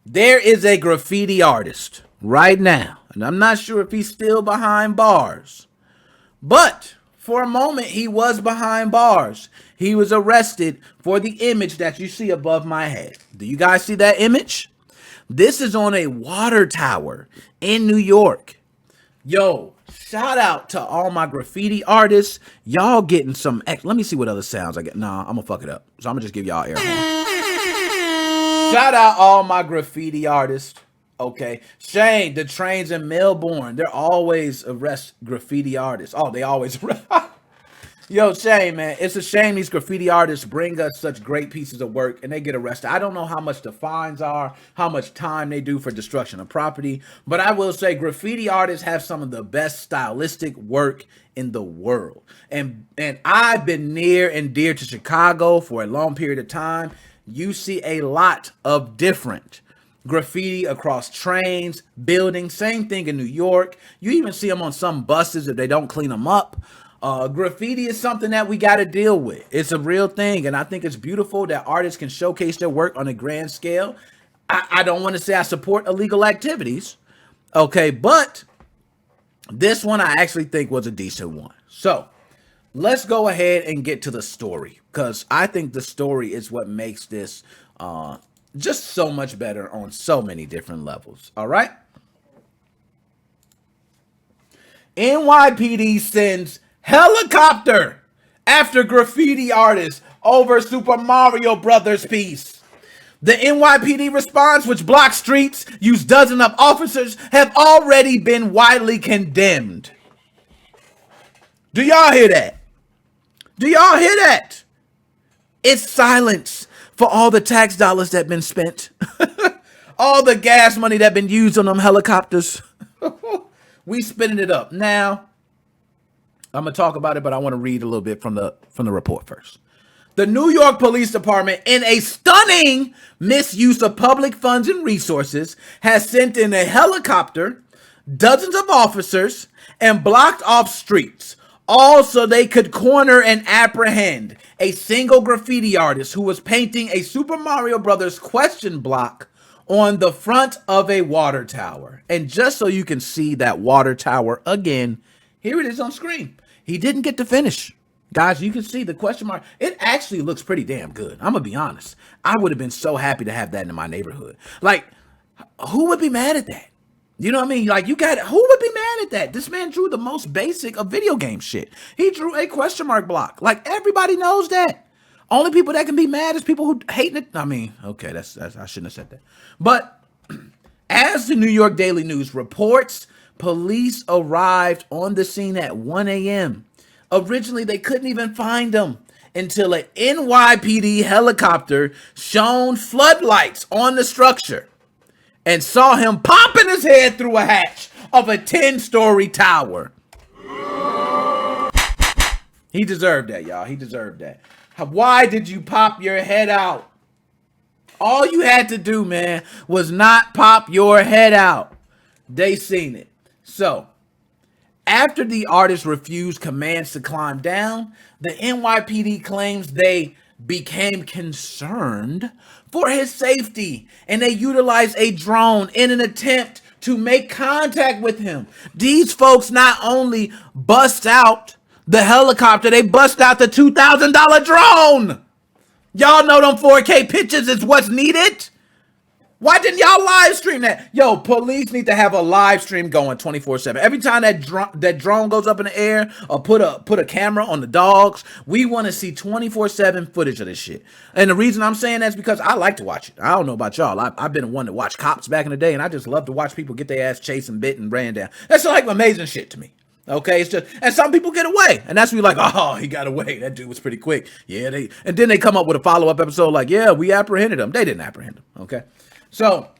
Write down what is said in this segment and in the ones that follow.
There is a graffiti artist right now, and I'm not sure if he's still behind bars, but for a moment he was behind bars. He was arrested for the image that you see above my head. Do you guys see that image? This is on a water tower in New York. Yo, shout out to all my graffiti artists. Y'all getting some. Let me see what other sounds I get. Nah, I'm gonna fuck it up. So I'm gonna just give y'all air horn. Shout out all my graffiti artists. Okay. Shane, the trains in Melbourne, they're always arrest graffiti artists. Oh, they always arrest. Yo, Shane, man, it's a shame these graffiti artists bring us such great pieces of work and they get arrested. I don't know how much the fines are, how much time they do for destruction of property, but I will say graffiti artists have some of the best stylistic work in the world. And I've been near and dear to Chicago for a long period of time. You see a lot of different graffiti across trains, buildings, same thing in New York. You even see them on some buses if they don't clean them up. Graffiti is something that we got to deal with. It's a real thing, and I think it's beautiful that artists can showcase their work on a grand scale. I don't want to say I support illegal activities, okay, but this one I actually think was a decent one. So let's go ahead and get to the story, because I think the story is what makes this just so much better on so many different levels. All right. NYPD sends helicopter after graffiti artist over Super Mario Brothers piece. The NYPD response, which blocked streets, used dozens of officers, have already been widely condemned. Do y'all hear that? Do y'all hear that? It's silence for all the tax dollars that been spent. All the gas money that been used on them helicopters. We spinning it up. Now, I'm going to talk about it, but I want to read a little bit from the report first. The New York Police Department, in a stunning misuse of public funds and resources, has sent in a helicopter, dozens of officers, and blocked off streets, all so they could corner and apprehend a single graffiti artist who was painting a Super Mario Brothers question block on the front of a water tower. And just so you can see that water tower again, here it is on screen. He didn't get to finish. Guys, you can see the question mark. It actually looks pretty damn good. I'm going to be honest. I would have been so happy to have that in my neighborhood. Like, who would be mad at that? You know what I mean? Like, who would be mad at that? This man drew the most basic of video game shit. He drew a question mark block. Like, everybody knows that. Only people that can be mad is people who hate it. I mean, okay, that's I shouldn't have said that. But as the New York Daily News reports, police arrived on the scene at 1 a.m. Originally, they couldn't even find him until an NYPD helicopter shone floodlights on the structure and saw him popping his head through a hatch of a 10-story tower. He deserved that, y'all. He deserved that. Why did you pop your head out? All you had to do, man, was not pop your head out. They seen it. So, after the artist refused commands to climb down, the NYPD claims they became concerned for his safety and they utilized a drone in an attempt to make contact with him. These folks not only bust out the helicopter, they bust out the $2,000 drone. Y'all know them 4K pictures is what's needed. Why didn't y'all live stream that? Yo, police need to have a live stream going 24/7. Every time that drone goes up in the air or put a camera on the dogs, we want to see 24/7 footage of this shit. And the reason I'm saying that is because I like to watch it. I don't know about y'all. I've been one to watch cops back in the day, and I just love to watch people get their ass chased and bit and ran down. That's like amazing shit to me. Okay, it's just, and some people get away, and that's when you're like, oh, he got away. That dude was pretty quick. Yeah, and then they come up with a follow-up episode like, yeah, we apprehended him. They didn't apprehend him. Okay. So,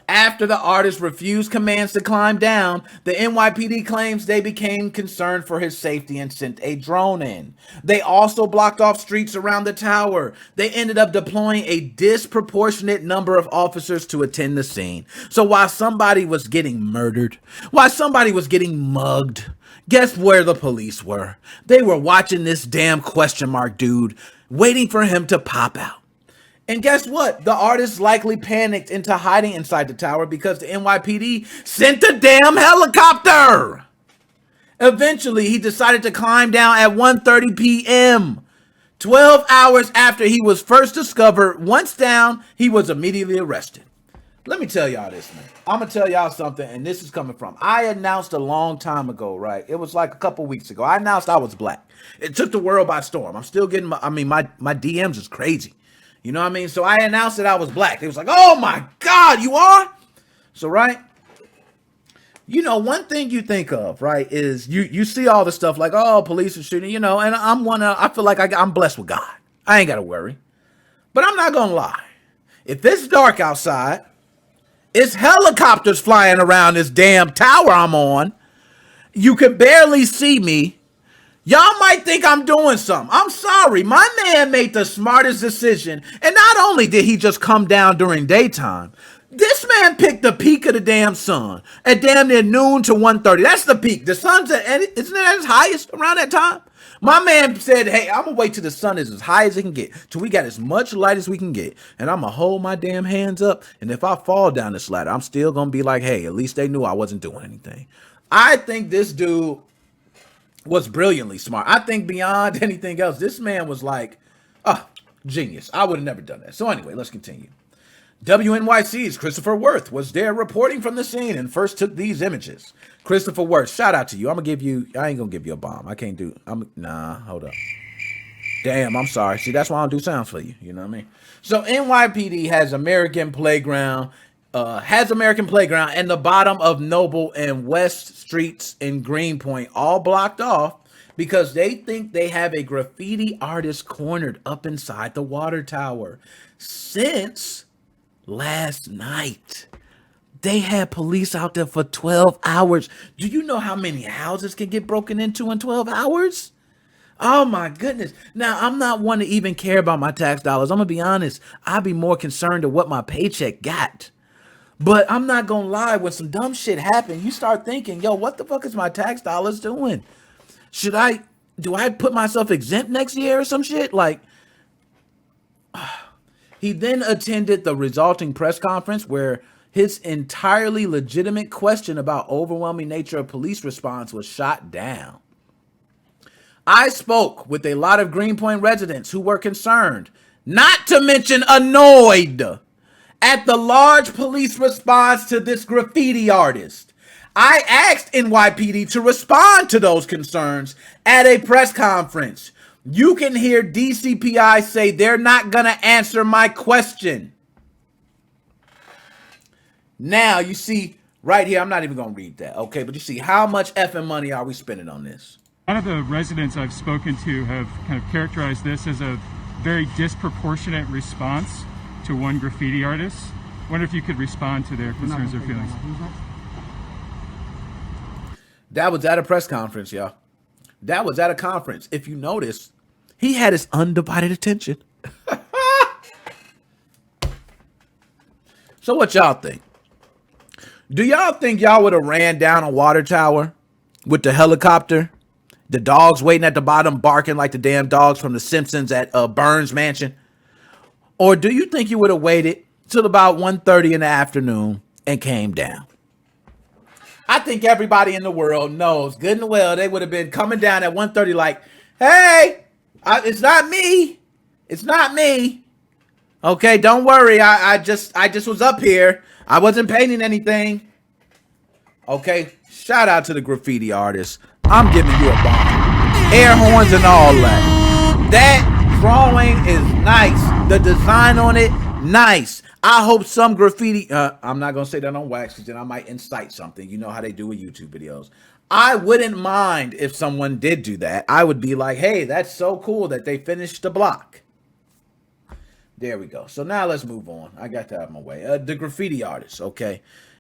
after the artist refused commands to climb down, the NYPD claims they became concerned for his safety and sent a drone in. They also blocked off streets around the tower. They ended up deploying a disproportionate number of officers to attend the scene. So while somebody was getting murdered, while somebody was getting mugged, guess where the police were? They were watching this damn question mark dude, waiting for him to pop out. And guess what? The artist likely panicked into hiding inside the tower because the NYPD sent a damn helicopter. Eventually, he decided to climb down at 1:30 p.m. 12 hours after he was first discovered. Once down, he was immediately arrested. Let me tell y'all this, man. I'm going to tell y'all something, and this is coming from. I announced a long time ago, right? It was like a couple weeks ago. I announced I was black. It took the world by storm. I'm still getting my DMs is crazy. You know what I mean? So I announced that I was black. They was like, oh my God, you are? So, right? You know, one thing you think of, right, is you see all the stuff like, oh, police are shooting, you know, and I feel like I'm blessed with God. I ain't got to worry. But I'm not going to lie. If it's dark outside, it's helicopters flying around this damn tower I'm on. You can barely see me. Y'all might think I'm doing something. I'm sorry. My man made the smartest decision. And not only did he just come down during daytime, this man picked the peak of the damn sun at damn near noon to 1:30. That's the peak. The sun's isn't it at its highest around that time? My man said, hey, I'm going to wait till the sun is as high as it can get, till we got as much light as we can get. And I'm going to hold my damn hands up. And if I fall down this ladder, I'm still going to be like, hey, at least they knew I wasn't doing anything. I think this dude was brilliantly smart. I think beyond anything else, this man was like, genius. I would have never done that. So anyway, let's continue. WNYC's Christopher Worth was there reporting from the scene and first took these images. Christopher Worth, shout out to you. I ain't gonna give you a bomb. Hold up. Damn, I'm sorry. See, that's why I don't do sounds for you. You know what I mean? So NYPD has American Playground and the bottom of Noble and West Streets in Greenpoint all blocked off because they think they have a graffiti artist cornered up inside the water tower. Since last night, they had police out there for 12 hours. Do you know how many houses can get broken into in 12 hours? Oh my goodness. Now, I'm not one to even care about my tax dollars. I'm going to be honest. I'd be more concerned with what my paycheck got. But I'm not going to lie. When some dumb shit happened, you start thinking, yo, what the fuck is my tax dollars doing? Do I put myself exempt next year or some shit? Like, he then attended the resulting press conference where his entirely legitimate question about overwhelming nature of police response was shot down. I spoke with a lot of Greenpoint residents who were concerned, not to mention annoyed, at the large police response to this graffiti artist. I asked NYPD to respond to those concerns at a press conference. You can hear DCPI say they're not going to answer my question. Now, you see right here, I'm not even going to read that, okay? But you see, how much effing money are we spending on this? A lot of the residents I've spoken to have kind of characterized this as a very disproportionate response to one graffiti artist. I wonder if you could respond to their concerns or feelings. That was at a press conference, y'all. That was at a conference. If you notice, he had his undivided attention. So what y'all think? Do y'all think y'all would have ran down a water tower with the helicopter? The dogs waiting at the bottom barking like the damn dogs from The Simpsons at Burns Mansion? Or do you think you would have waited till about 1:30 in the afternoon and came down? I think everybody in the world knows good and well they would have been coming down at 1:30 like, hey, it's not me. It's not me. Okay, don't worry. I just was up here. I wasn't painting anything. Okay, shout out to the graffiti artists. I'm giving you a bomb. Air horns and all that. That drawing is nice. The design on it, nice. I hope some graffiti, I'm not going to say that on wax because then I might incite something. You know how they do with YouTube videos. I wouldn't mind if someone did do that. I would be like, hey, that's so cool that they finished the block. There we go. So now let's move on. I got that out of my way. The graffiti artist, okay?